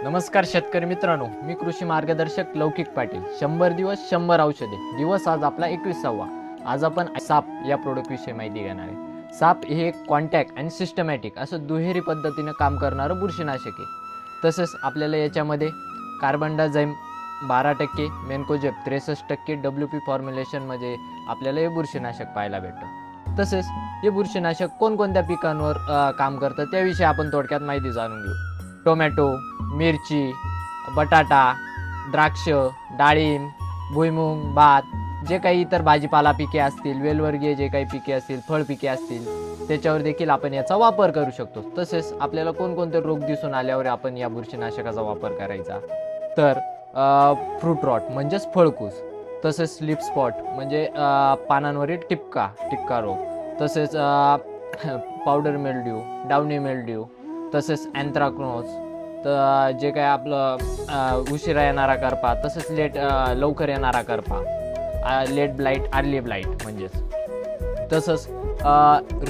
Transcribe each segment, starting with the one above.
नमस्कार शेतकरी मित्रांनो, मी कृषी मार्गदर्शक लौकिक पाटील. 100 दिवस 100 औषधे. दिवस आज आपला 21वा. आज आपण साप या प्रोडक्ट विषयी माहिती घेणार आहे. साप हे एक कॉन्टॅक्ट आणि सिस्टमॅटिक असं दुहेरी पद्धतीने काम करणारं बुरशीनाशक आहे. तसेच आपल्याला याच्यामध्ये कार्बनडाझाईम 12%, मेन्कोजेब 63%, WP फॉर्म्युलेशनमध्ये आपल्याला हे बुरशीनाशक पाहायला भेटतं. तसेच हे बुरशीनाशक कोणकोणत्या पिकांवर काम करतं त्याविषयी आपण थोडक्यात माहिती जाणून घेऊ. टोमॅटो, मिरची, बटाटा, द्राक्ष, डाळिंब, भुईमुग, भात, जे काही इतर भाजीपाला पिके असतील, वेलवर्गीय जे काही पिके असतील, फळ पिके असतील, त्याच्यावर देखील आपण याचा वापर करू शकतो. तसेच आपल्याला कोणकोणते रोग दिसून आल्यावर आपण या बुरशीनाशकाचा वापर करायचा, तर फ्रूट रॉट म्हणजेच फळकूस, तसेच लिप स्पॉट म्हणजे पानांवरील टिपका रोग, तसेच पावडर मेल्ड्यू, डाउनी मेल्ड्यू, तसेच अँथ्राक्नोज, तर जे काय आपलं उशिरा येणारा करपा, तसेच लवकर येणारा करपा, लेट ब्लाईट, अर्ली ब्लाईट म्हणजेच, तसंच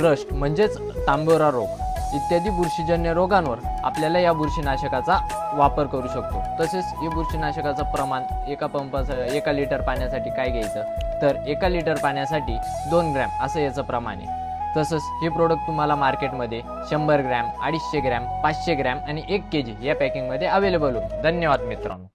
रस्ट म्हणजेच तांबोरा रोग इत्यादी बुरशीजन्य रोगांवर आपल्याला या बुरशीनाशकाचा वापर करू शकतो. तसेच या बुरशीनाशकाचं प्रमाण एका लिटर पाण्यासाठी काय घ्यायचं, तर 1 लिटर पाण्यासाठी 2 ग्रॅम असं याचं प्रमाण आहे. तसंच हे प्रोडक्ट तुम्हाला मार्केटमध्ये 100 ग्रॅम, 250 ग्रॅम, 500 ग्रॅम आणि 1 kg या पॅकिंगमध्ये अवेलेबल होईल. धन्यवाद मित्रांनो.